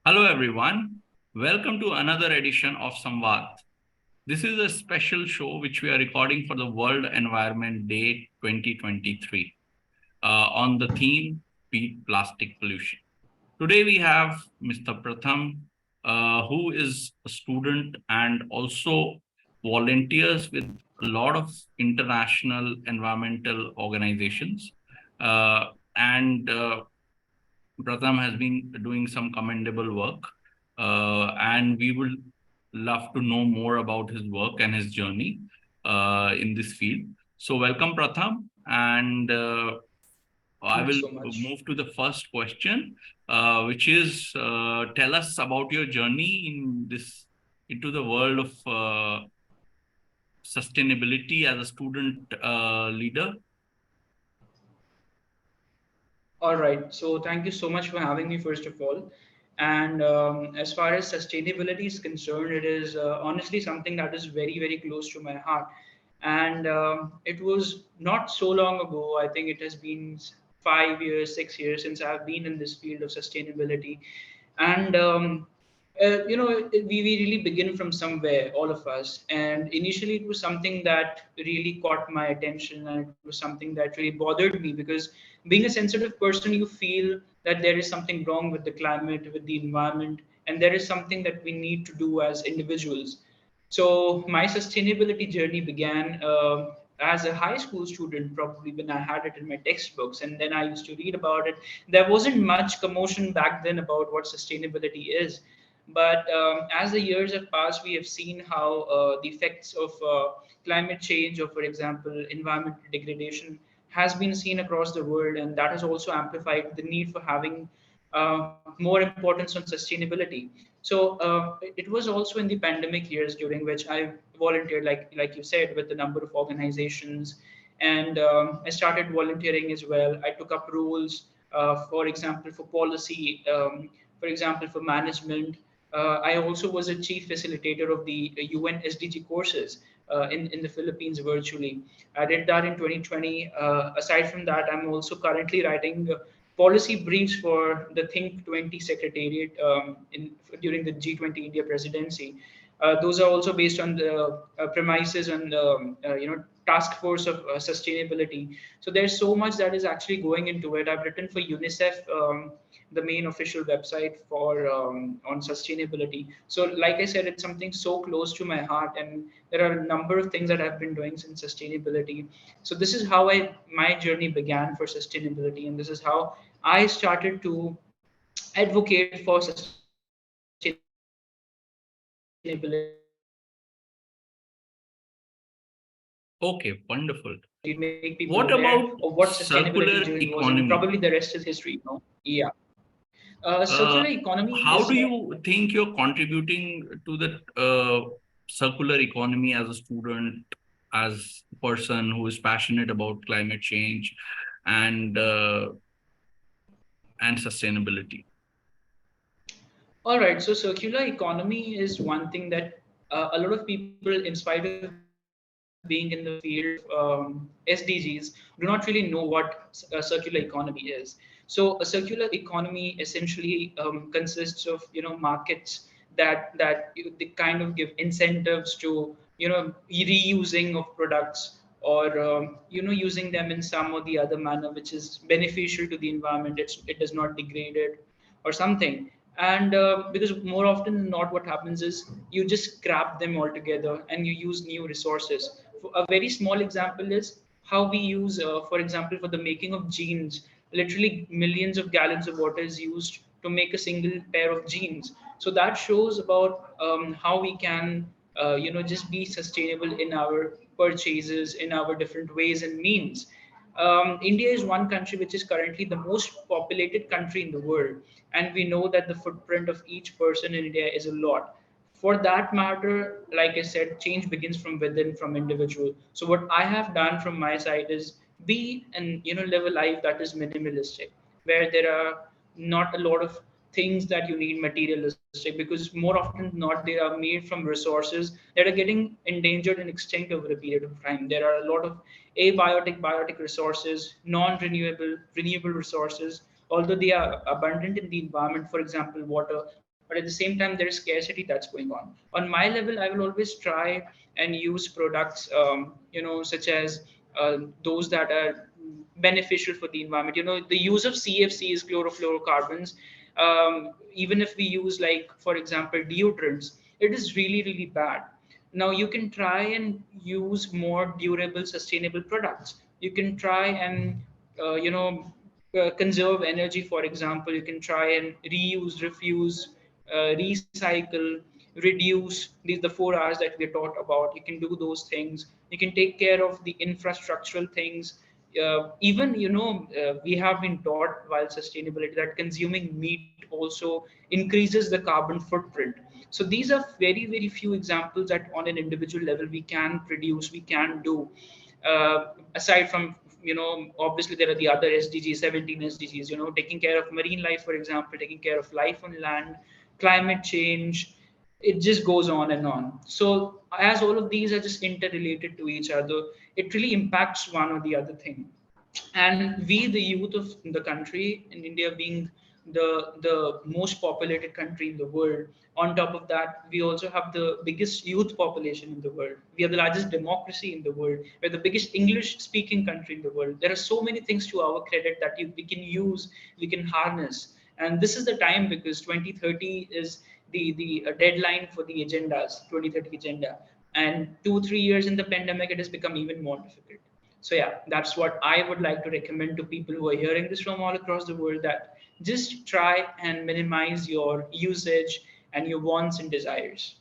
Hello, everyone. Welcome to another edition of Samvaad. This is a special show which we are recording for the World Environment Day 2023 on the theme Beat Plastic Pollution. Today, we have Mr. Pratham, who is a student and also volunteers with a lot of international environmental organizations. And Pratham has been doing some commendable work, and we would love to know more about his work and his journey in this field. So, welcome, Pratham, and I Thank you will so much. move to the first question, which is tell us about your journey in this into the world of sustainability as a student leader. All right. So thank you so much for having me, first of all. And as far as sustainability is concerned, it is honestly something that is very, very close to my heart. And it was not so long ago. I think it has been 5 years, 6 years since I've been in this field of sustainability. And we really begin from somewhere, all of us. And initially, it was something that really caught my attention, and it was something that really bothered me because being a sensitive person, you feel that there is something wrong with the climate, with the environment, and there is something that we need to do as individuals. So my sustainability journey began as a high school student, probably when I had it in my textbooks, and then I used to read about it. There wasn't much commotion back then about what sustainability is, but as the years have passed, we have seen how the effects of climate change, or for example, environmental degradation, has been seen across the world, and that has also amplified the need for having more importance on sustainability. So it was also in the pandemic years during which I volunteered, like you said, with a number of organizations, and I started volunteering as well. I took up roles, for example, for policy, for example, for management. I also was a chief facilitator of the UN SDG courses in the Philippines virtually. I did that in 2020. Aside from that, I'm also currently writing policy briefs for the Think 20 Secretariat during the G20 India presidency. Those are also based on the premises and task force of sustainability. So there's so much that is actually going into it. I've written for UNICEF, the main official website for on sustainability. So like I said, it's something so close to my heart, and there are a number of things that I've been doing since sustainability. So this is how I my journey began for sustainability, and this is how I started to advocate for sustainability in my community, and this is how I Okay, wonderful. make people What aware about of what sustainability circular journey was, and economy? probably the rest is history. Yeah. Uh, Circular economy how do is you think you're contributing to the circular economy as a student, as a person who is passionate about climate change and uh, and sustainability? all right. So circular economy is one thing that a lot of people, in spite of being in the field of SDGs, do not really know what a circular economy is. So a circular economy essentially consists of markets that they kind of give incentives to reusing of products, or using them in some or the other manner which is beneficial to the environment. It does not degrade it or something. And because more often than not, what happens is you just scrap them altogether and you use new resources. A very small example is how we use, for example, for the making of jeans, literally millions of gallons of water is used to make a single pair of jeans. So that shows about how we can, just be sustainable in our purchases, in our different ways and means. India is one country which is currently the most populated country in the world, and we know that the footprint of each person in India is a lot. For that matter, like I said, change begins from within, from individual. So what I have done from my side is be and live a life that is minimalistic, where there are not a lot of things that you need materialistic, because more often than not they are made from resources that are getting endangered and extinct over a period of time. There are a lot of abiotic resources, non-renewable renewable resources, although they are abundant in the environment. For example, water, but at the same time there is scarcity that's going on my level. I will always try and use products, such as those that are beneficial for the environment. The use of CFCs, chlorofluorocarbons. Even if we use, like, for example, deodorants, it is really really bad. Now you can try and use more durable, sustainable products. You can try and conserve energy. For example, you can try and reuse, refuse, recycle, reduce, these the 4 R's that we taught about. You can do those things. You can take care of the infrastructural things. Even we have been taught while sustainability that consuming meat also increases the carbon footprint. So these are very very few examples that on an individual level we can produce, we can do. Aside from, obviously there are the other SDGs, 17 SDGs, taking care of marine life, for example, taking care of life on land, climate change. It just goes on and on. So as all of these are just interrelated to each other, it really impacts one or the other thing. And we, the youth of the country, in India being the most populated country in the world, on top of that we also have the biggest youth population in the world. We are the largest democracy in the world. We're the biggest English speaking country in the world. There are so many things to our credit that we can use, we can harness. And this is the time, because 2030 is the deadline for the agendas, 2030 agenda. And 2 3 years in the pandemic, it has become even more difficult. So yeah, that's what I would like to recommend to people who are hearing this from all across the world, that just try and minimize your usage and your wants and desires.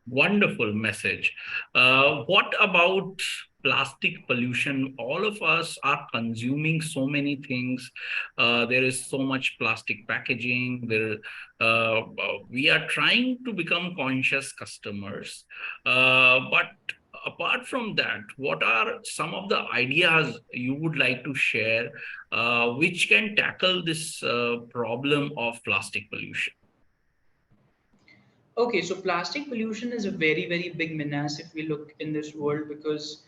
Wonderful message. What about plastic pollution? All of us are consuming so many things. There is so much plastic packaging. We are trying to become conscious customers. But apart from that, what are some of the ideas you would like to share which can tackle this problem of plastic pollution? Okay, so plastic pollution is a very, very big menace if we look in this world, because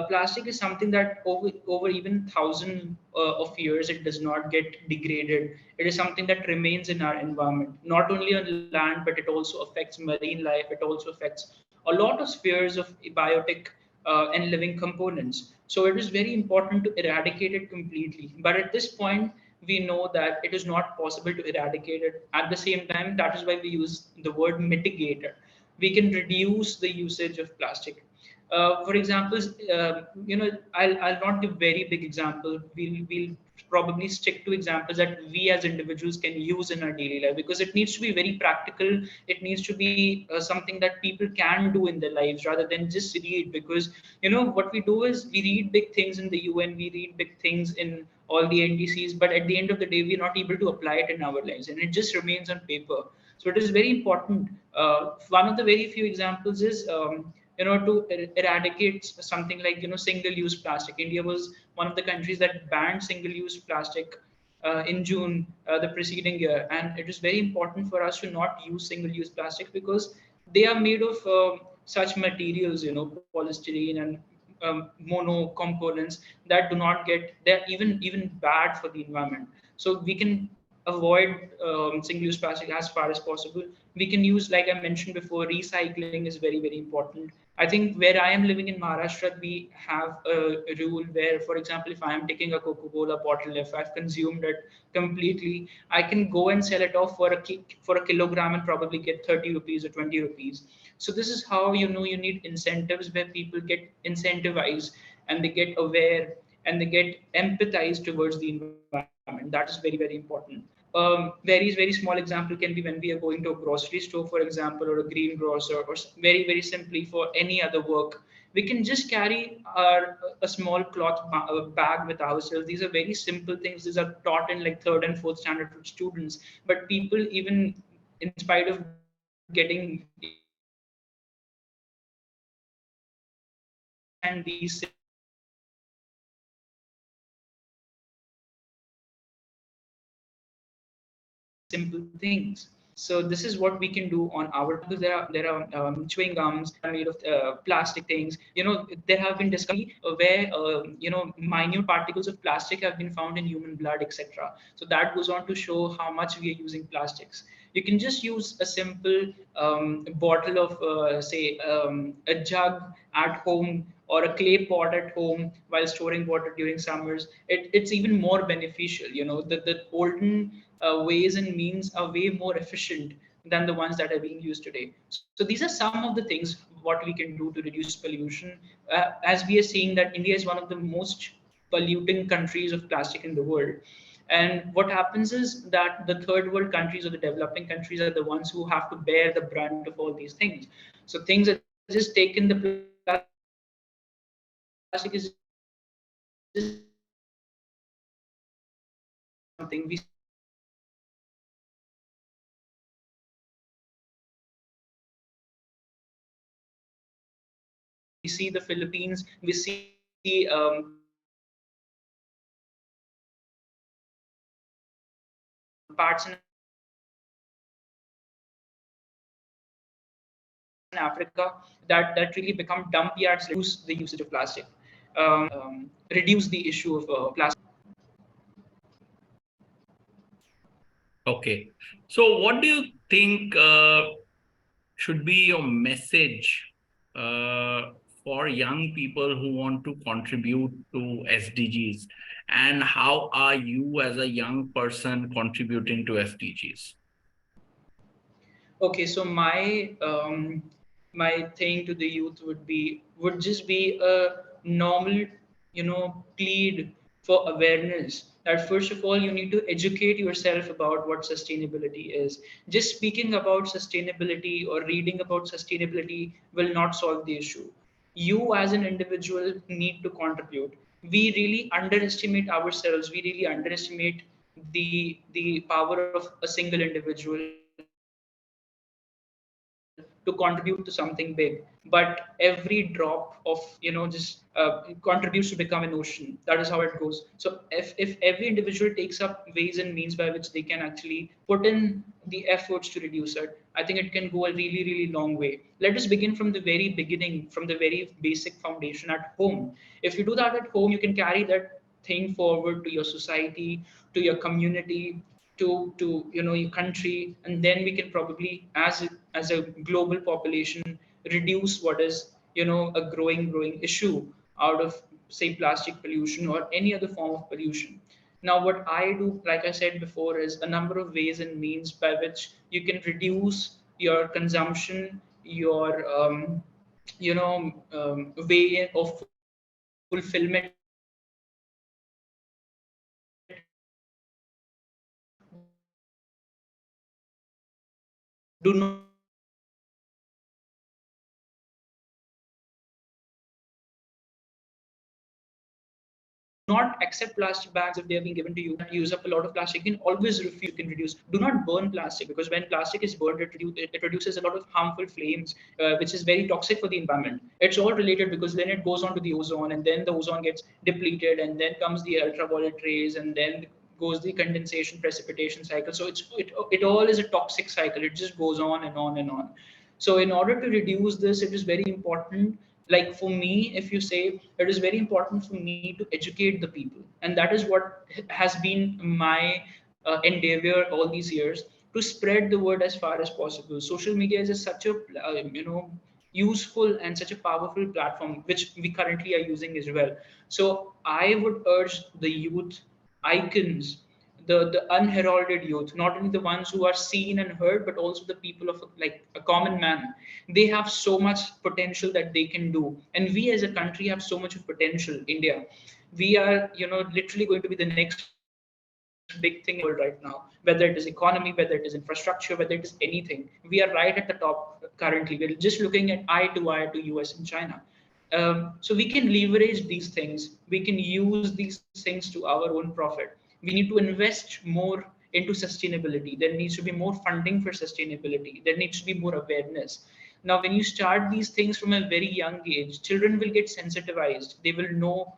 plastic is something that over even thousand of years it does not get degraded. It is something that remains in our environment, not only on land, but it also affects marine life. It also affects a lot of spheres of biotic and living components. So it is very important to eradicate it completely. But at this point, we know that it is not possible to eradicate it. At the same time, that is why we use the word mitigator. We can reduce the usage of plastic. For example, I'll not give very big example. We'll probably stick to examples that we as individuals can use in our daily life, because it needs to be very practical. It needs to be something that people can do in their lives rather than just read. Because what we do is we read big things in the UN, we read big things in all the NDCs, but at the end of the day, we're not able to apply it in our lives, and it just remains on paper. So it is very important. One of the very few examples is to eradicate something like single-use plastic. India was one of the countries that banned single-use plastic in June the preceding year, and it is very important for us to not use single-use plastic, because they are made of such materials, polystyrene and mono components that do not get, they're even bad for the environment. So we can avoid single-use plastic as far as possible. We can use, like I mentioned before, recycling is very very important. I think where I am living in Maharashtra, we have a rule where, for example, if I am taking a Coca-Cola bottle, if I've consumed it completely, I can go and sell it off for a kilogram and probably get 30 rupees or 20 rupees. So this is how you need incentives where people get incentivized and they get aware and they get empathized towards the environment. That is very very important. Very very small example can be when we are going to a grocery store, for example, or a greengrocer, or very very simply for any other work. We can just carry a small bag with ourselves. These are very simple things. These are taught in like third and fourth standard to students, but people, even in spite of getting education, they don't understand these simple things. So it is very important for us to educate ourselves on these simple things. So this is what we can do on our, because there are chewing gums that are made of plastic things. There have been discovery where minute particles of plastic have been found in human blood, etc. So that goes on to show how much we are using plastics. You can just use a simple bottle of say a jug at home, or a clay pot at home while storing water during summers. It's even more beneficial. The olden ways and means are way more efficient than the ones that are being used today. So these are some of the things what we can do to reduce pollution. As we are seeing that India is one of the most polluting countries of plastic in the world. And what happens is that the third world countries or the developing countries are the ones who have to bear the brunt of all these things. So things are just taken, the plastic is just taken from one end of the world and then it's just something. We see the Philippines, we see parts in Africa that really become dump yards, reduce the usage of plastic, reduce the issue of plastic. Okay. So, what do you think should be your message uh, for young people who want to contribute to SDGs? And how are you, as a young person, contributing to SDGs? Okay, so my thing to the youth would just be a normal, plead for awareness. That first of all, you need to educate yourself about what sustainability is. Just speaking about sustainability or reading about sustainability will not solve the issue. You as an individual need to contribute. We really underestimate ourselves. We really underestimate the power of a single individual to contribute to something big. But every drop of just contributes to become an ocean. That is how it goes. So if every individual takes up ways and means by which they can actually put in the efforts to reduce it, I think it can go a really, really long way. Let us begin from the very beginning, from the very basic foundation at home. If you do that at home, you can carry that thing forward to your society, to your community, to your country, and then we can probably, as a global population, reduce what is a growing issue out of, say, plastic pollution or any other form of pollution. Now, what I do, like I said before, is a number of ways and means by which you can reduce your consumption, your way of fulfillment of needs. Do not accept plastic bags if they have been given to you. Do not burn plastic because when plastic is burned, it reduces a lot of harmful flames. Do not accept plastic bags if they have been given to you that use up a lot of plastic. You can always refuse, you can reduce. Do not burn plastic because when plastic is burned, it produces a lot of harmful flames, which is very toxic for the environment. It's all related because then it goes on to the ozone, and then the ozone gets depleted, and then comes the ultraviolet rays, and then goes the condensation precipitation cycle. So it all is a toxic cycle. It just goes on and on and on. So in order to reduce this, it is very important, like for me, if you say, it is very important for me to educate the people, and that is what has been my endeavor all these years, to spread the word as far as possible. Social media is such a useful and such a powerful platform which we currently are using as well. So I would urge the youth icons, the unheralded youth, not only the ones who are seen and heard, but also the people of like a common man. They have so much potential that they can do, and we as a country have so much of potential. India, we are literally going to be the next big thing in the world right now, whether it is economy, whether it is infrastructure, whether it is anything. We are right at the top currently. We're just looking at eye to eye to US and China. So we can leverage these things. We can use these things to our own profit. We need to invest more into sustainability. There needs to be more funding for sustainability. There needs to be more awareness. Now, when you start these things from a very young age, children will get sensitized. They will know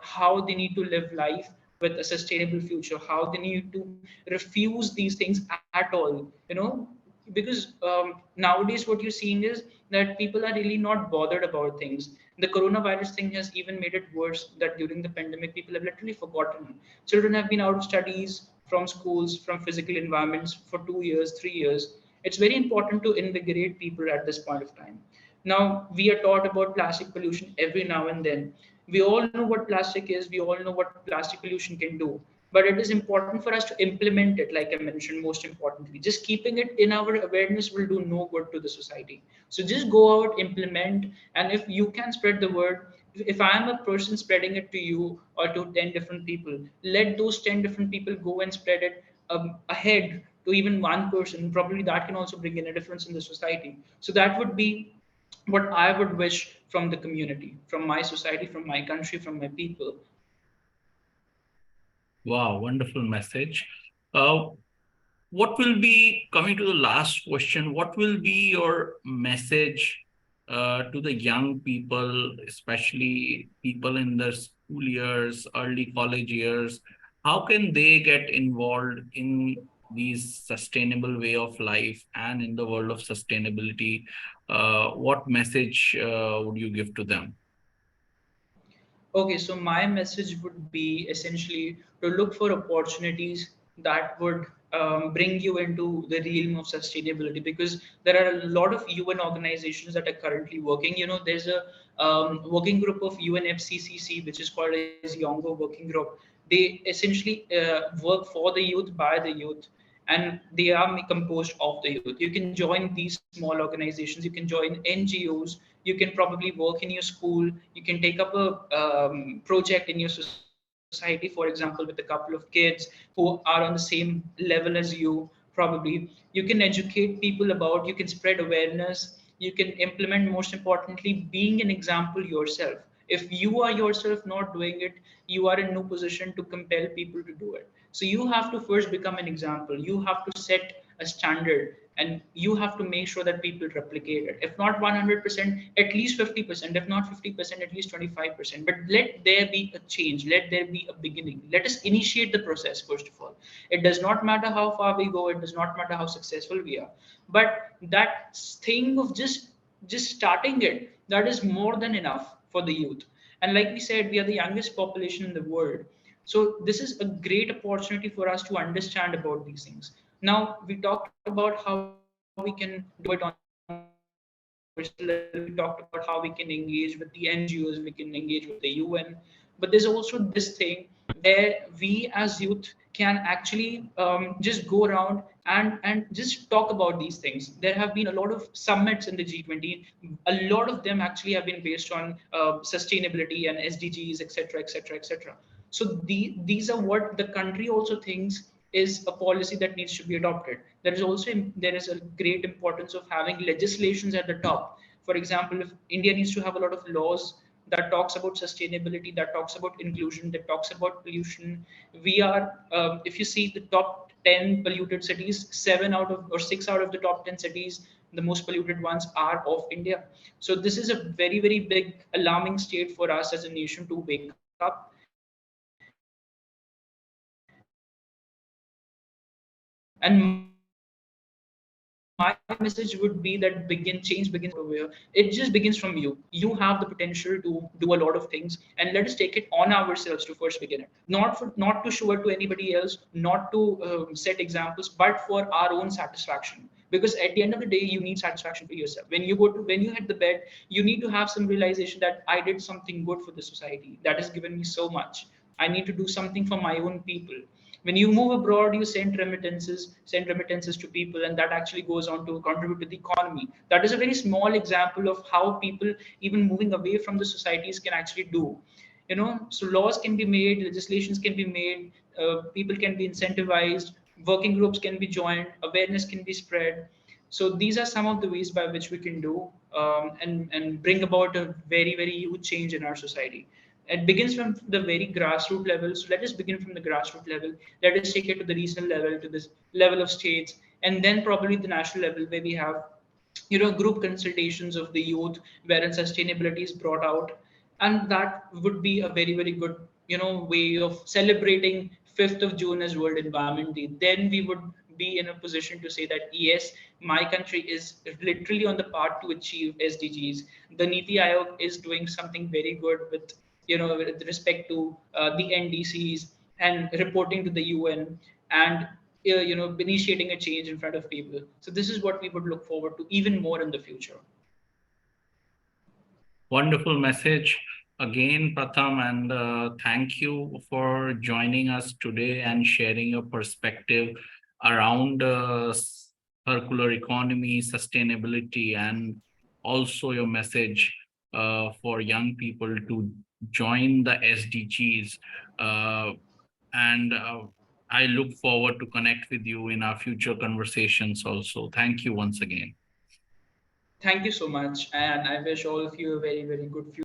how they need to live life, with a sustainable future, how they need to refuse these things at all, because nowadays what you're seeing is that people are really not bothered about things. The coronavirus thing has even made it worse, that during the pandemic people have literally forgotten. Children have been out of studies, from schools, from physical environments for 2 years, 3 years. It's very important to invigorate people at this point of time. Now, we are taught about plastic pollution every now and then. We all know what plastic is, we all know what plastic pollution can do, but it is important for us to implement it, like I mentioned, most importantly. Just keeping it in our awareness will do no good to the society. So just go out, implement, and if you can spread the word, if I am a person spreading it to you or to 10 different people, let those 10 different people go and spread it ahead to even one person. Probably that can also bring in a difference in the society. So that would be what I would wish from the community, from my society, from my country, from my people. Wow, wonderful message. Uh, what will be, coming to the last question, what will be your message to the young people, especially people in their school years, early college years? How can they get involved in these sustainable way of life and in the world of sustainability? What message would you give to them? Okay, so my message would be essentially to look for opportunities that would bring you into the realm of sustainability, because there are a lot of UN organizations that are currently working. There's a working group of UNFCCC, which is called as Younger Working Group. They essentially work for the youth, by the youth, and they are composed of the youth. You can join these small organizations, you can join NGOs, you can probably work in your school, you can take up a project in your society, for example, with a couple of kids who are on the same level as you. Probably you can educate people about, you can spread awareness, you can implement, most importantly, being an example yourself. If you are yourself not doing it, you are in no position to compel people to do it. So you have to first become an example, you have to set a standard, and you have to make sure that people replicate it. If not 100%, at least 50%. If not 50%, at least 25%. But let there be a change, let there be a beginning. Let us initiate the process first of all. It does not matter how far we go, it does not matter how successful we are, but that thing of just starting it, that is more than enough for the youth. And like we said, we are the youngest population in the world. So this is a great opportunity for us to understand about these things. Now, we talked about how we can do it on a personal level. We talked about how we can engage with the NGOs, we can engage with the UN. But there's also this thing where we as youth can actually just go around and just talk about these things. There have been a lot of summits in the G20. A lot of them actually have been based on sustainability and SDGs, etc., etc., etc. So these are what the country also thinks is a policy that needs to be adopted. There is a great importance of having legislations at the top. For example, if India needs to have a lot of laws that talks about sustainability, that talks about inclusion, that talks about pollution. We are, if you see the top 10 polluted cities, 6 out of the top 10 cities, the most polluted ones are of India. So this is a very, very big alarming state for us as a nation to wake up. And my message would be that begin from you. You have the potential to do a lot of things. And let us initiate the process. Change begins from nowhere. It just begins from you. You have the potential to do a lot of things, and let us take it on ourselves to first begin it. Not to show it to anybody else, not to set examples, but for our own satisfaction. Because at the end of the day, you need satisfaction for yourself. When you hit the bed, you need to have some realization that I did something good for the society that has given me so much. I need to do something for my own people. When you move abroad, you send remittances to people, and that actually goes on to contribute to the economy. That is a very small example of how people, even moving away from the societies, can actually do. So laws can be made, legislations can be made, people can be incentivized, working groups can be joined, awareness can be spread. So these are some of the ways by which we can do, and bring about a very, very huge change in our society. It begins from the very grassroots level. So let us begin from the grassroots level. Let us take it to the regional level, to this level of states, and then probably the national level, where we have group consultations of the youth, wherein sustainability is brought out. And that would be a very, very good way of celebrating 5th of June as World Environment Day, then we would be in a position to say that yes, my country is literally on the path to achieve SDGs. The Niti Aayog is doing something very good with with respect to the NDCs and reporting to the UN and initiating a change in front of people. So this is what we would look forward to even more in the future. Wonderful message again, Pratham, and thank you for joining us today and sharing your perspective around circular economy, sustainability, and also your message for young people to join the SDGs. Uh, and I look forward to connect with you in our future conversations also. Thank you once again. Thank you so much, and I wish all of you a very, very good future.